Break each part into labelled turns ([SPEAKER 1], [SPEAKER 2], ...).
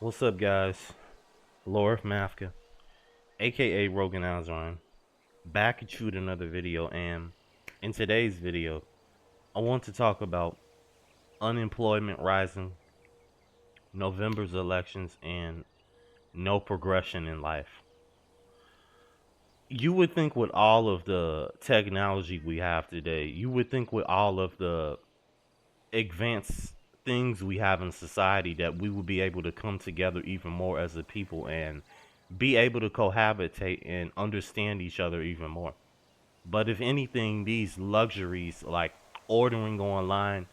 [SPEAKER 1] What's up, guys? Laura Mafka, aka Rogan Alzarine, back at you with another video. And in today's video, I want to talk about unemployment rising, November's elections, and no progression in life. You would think, with all of the technology we have today, you would think, with all of the advanced things we have in society, that we would be able to come together even more as a people and be able to cohabitate and understand each other even more. But if anything, these luxuries like ordering online,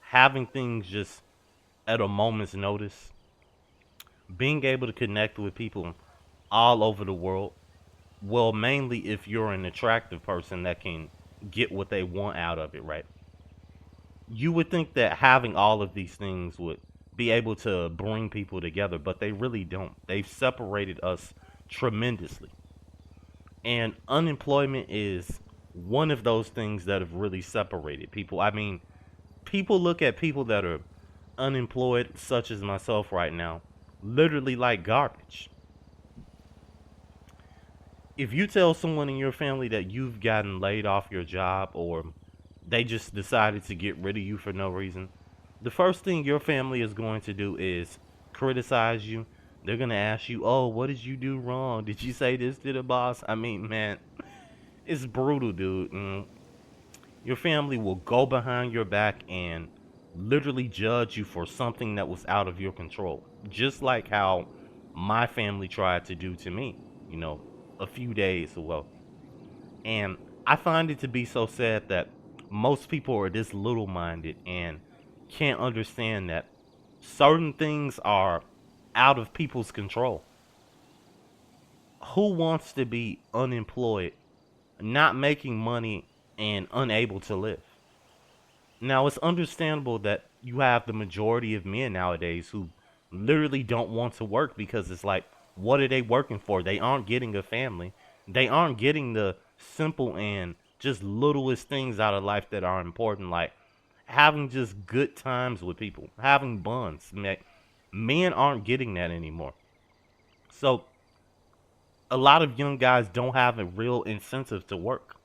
[SPEAKER 1] having things just at a moment's notice, being able to connect with people all over the world, well, mainly if you're an attractive person that can get what they want out of it, right? You would think that having all of these things would be able to bring people together, but they really don't. They've separated us tremendously. And unemployment is one of those things that have really separated people. I mean, people look at people that are unemployed, such as myself right now, literally like garbage. If you tell someone in your family that you've gotten laid off your job, or they just decided to get rid of you for no reason, the first thing your family is going to do is criticize you. They're going to ask you, "Oh, what did you do wrong? Did you say this to the boss?" I mean, man, it's brutal, dude. And your family will go behind your back and literally judge you for something that was out of your control. Just like how my family tried to do to me, you know, a few days ago. And I find it to be so sad that most people are this little minded and can't understand that certain things are out of people's control. Who wants to be unemployed, not making money, and unable to live? Now, it's understandable that you have the majority of men nowadays who literally don't want to work, because it's like, what are they working for? They aren't getting a family. They aren't getting the simple and just littlest things out of life that are important, like having just good times with people, having bonds. Men aren't getting that anymore. So, a lot of young guys don't have a real incentive to work,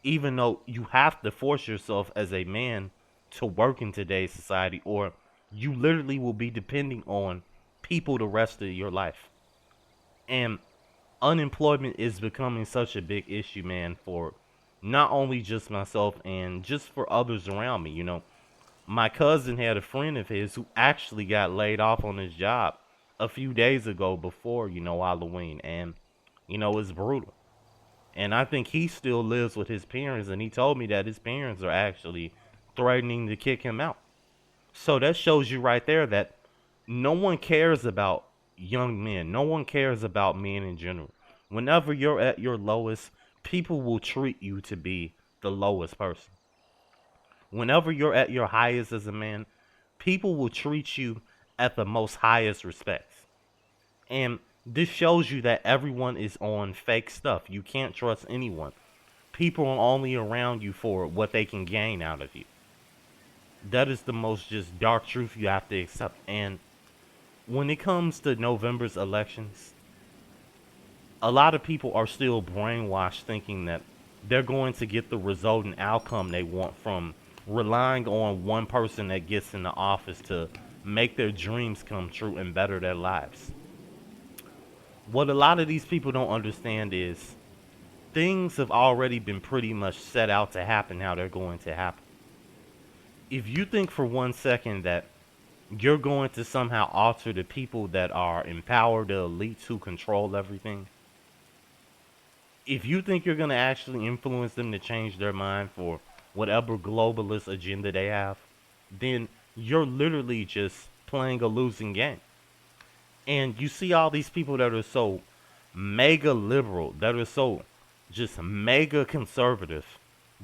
[SPEAKER 1] even though you have to force yourself as a man to work in today's society, or you literally will be depending on people the rest of your life. And unemployment is becoming such a big issue, man, for not only just myself and just for others around me. My cousin had a friend of his who actually got laid off on his job a few days ago before, Halloween. And, it's brutal. And I think he still lives with his parents, and he told me that his parents are actually threatening to kick him out. So that shows you right there that no one cares about young men. No one cares about men in general. Whenever you're at your lowest, people will treat you to be the lowest person. Whenever you're at your highest as a man, people will treat you at the most highest respects. And this shows you that everyone is on fake stuff. You can't trust anyone. People are only around you for what they can gain out of you. That is the most just dark truth you have to accept. And when it comes to November's elections, a lot of people are still brainwashed thinking that they're going to get the resultant outcome they want from relying on one person that gets in the office to make their dreams come true and better their lives. What a lot of these people don't understand is things have already been pretty much set out to happen how they're going to happen. If you think for one second that you're going to somehow alter the people that are in power, the elites who control everything, if you think you're going to actually influence them to change their mind for whatever globalist agenda they have, then you're literally just playing a losing game. And you see all these people that are so mega liberal, that are so just mega conservative,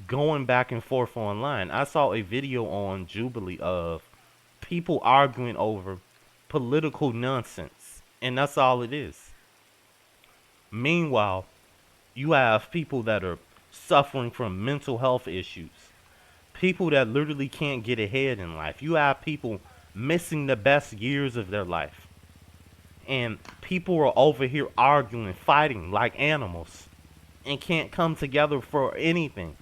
[SPEAKER 1] going back and forth online. I saw a video on Jubilee of people arguing over political nonsense, and that's all it is. Meanwhile, you have people that are suffering from mental health issues, people that literally can't get ahead in life. You have people missing the best years of their life. And people are over here arguing, fighting like animals, and can't come together for anything.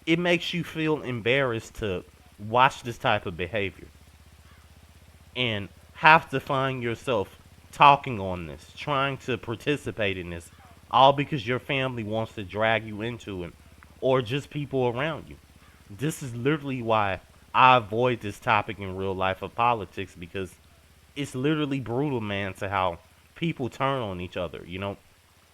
[SPEAKER 1] It makes you feel embarrassed to watch this type of behavior and have to find yourself talking on this, trying to participate in this, all because your family wants to drag you into it or just people around you. This is literally why I avoid this topic in real life of politics, because it's literally brutal, man, to how people turn on each other.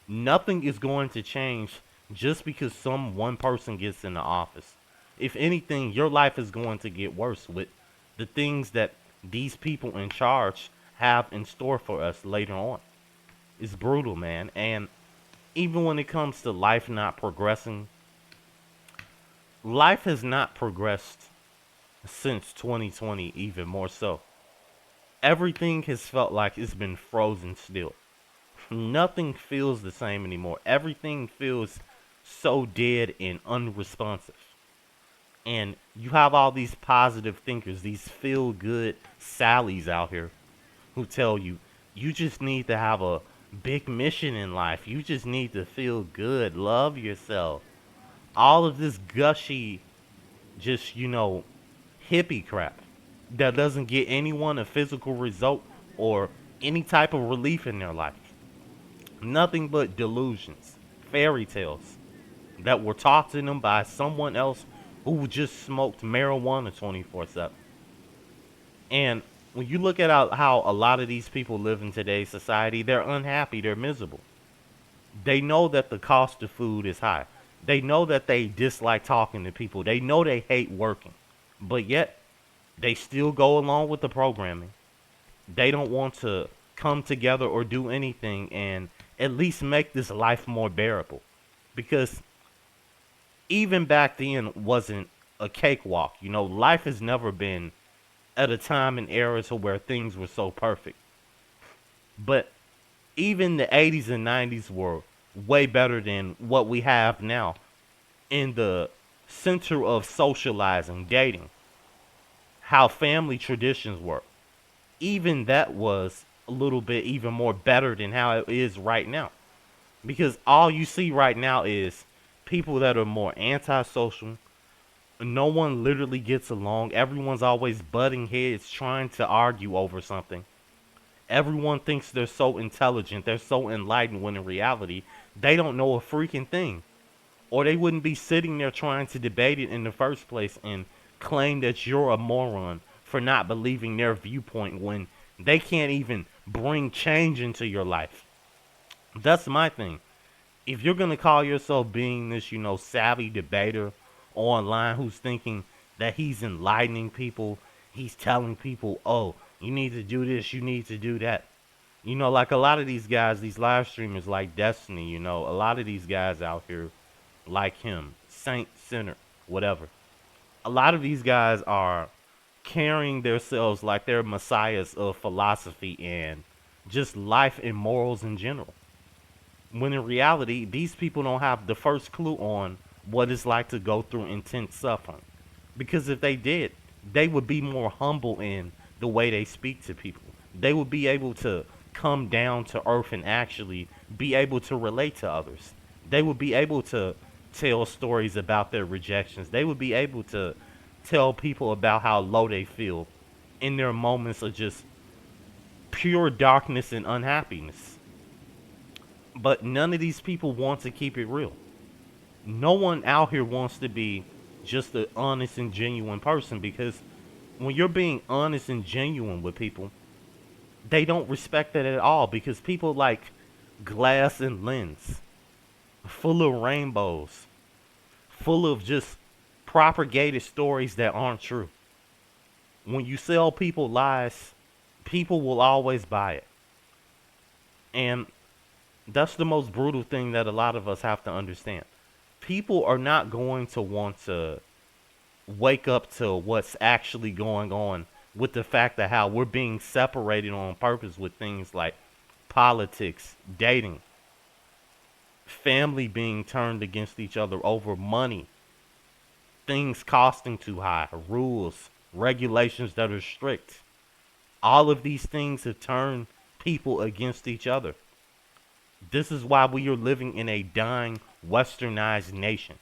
[SPEAKER 1] Nothing is going to change just because some one person gets in the office. If anything, your life is going to get worse with the things that these people in charge have in store for us later on. It's brutal, man. And even when it comes to life not progressing, life has not progressed since 2020, even more so. Everything has felt like it's been frozen still. Nothing feels the same anymore. Everything feels so dead and unresponsive. And you have all these positive thinkers, these feel good Sallys out here who tell you, you just need to have a big mission in life. You just need to feel good, love yourself. All of this gushy, just, hippie crap that doesn't get anyone a physical result or any type of relief in their life. Nothing but delusions, fairy tales that were taught to them by someone else who just smoked marijuana 24/7. And when you look at how a lot of these people live in today's society, they're unhappy, they're miserable. They know that the cost of food is high. They know that they dislike talking to people. They know they hate working. But yet, they still go along with the programming. They don't want to come together or do anything and at least make this life more bearable. Because even back then wasn't a cakewalk. Life has never been at a time and era to where things were so perfect. But even the 80s and 90s were way better than what we have now in the center of socializing, dating, how family traditions were. Even that was a little bit even more better than how it is right now. Because all you see right now is people that are more antisocial. No one literally gets along. Everyone's always butting heads trying to argue over something. Everyone thinks they're so intelligent, they're so enlightened, when in reality, they don't know a freaking thing. Or they wouldn't be sitting there trying to debate it in the first place and claim that you're a moron for not believing their viewpoint when they can't even bring change into your life. That's my thing. If you're gonna call yourself being this, savvy debater online who's thinking that he's enlightening people, he's telling people, oh, you need to do this, you need to do that. Like a lot of these guys, these live streamers like Destiny, a lot of these guys out here like him, Saint, Sinner, whatever. A lot of these guys are carrying themselves like they're messiahs of philosophy and just life and morals in general. When in reality, these people don't have the first clue on what it's like to go through intense suffering. Because if they did, they would be more humble in the way they speak to people. They would be able to come down to earth and actually be able to relate to others. They would be able to tell stories about their rejections. They would be able to tell people about how low they feel in their moments of just pure darkness and unhappiness. But none of these people want to keep it real. No one out here wants to be just an honest and genuine person, because when you're being honest and genuine with people, they don't respect that at all, because people like glass and lens, full of rainbows, full of just propagated stories that aren't true. When you sell people lies, people will always buy it. And that's the most brutal thing that a lot of us have to understand. People are not going to want to wake up to what's actually going on with the fact that how we're being separated on purpose with things like politics, dating, family being turned against each other over money, things costing too high, rules, regulations that are strict. All of these things have turned people against each other. This is why we are living in a dying westernized nation.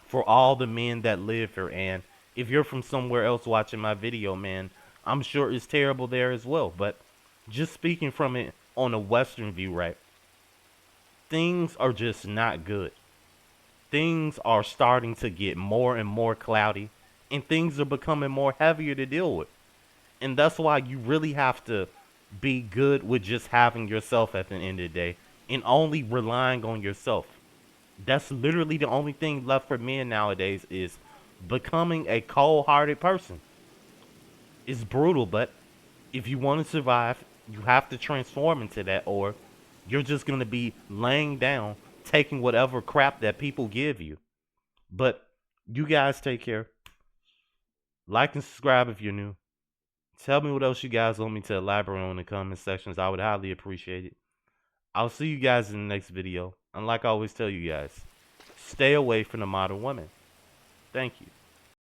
[SPEAKER 1] For all the men that live here, and if you're from somewhere else watching my video, man, I'm sure it's terrible there as well. But just speaking from it on a Western view, right? Things are just not good. Things are starting to get more and more cloudy, and things are becoming more heavier to deal with. And that's why you really have to be good with just having yourself at the end of the day and only relying on yourself. That's literally the only thing left for men nowadays is becoming a cold-hearted person. It's brutal, but if you want to survive, you have to transform into that, or you're just going to be laying down, taking whatever crap that people give you. But you guys take care. Like and subscribe if you're new. Tell me what else you guys want me to elaborate on in the comment sections. I would highly appreciate it. I'll see you guys in the next video. And like I always tell you guys, stay away from the modern woman. Thank you.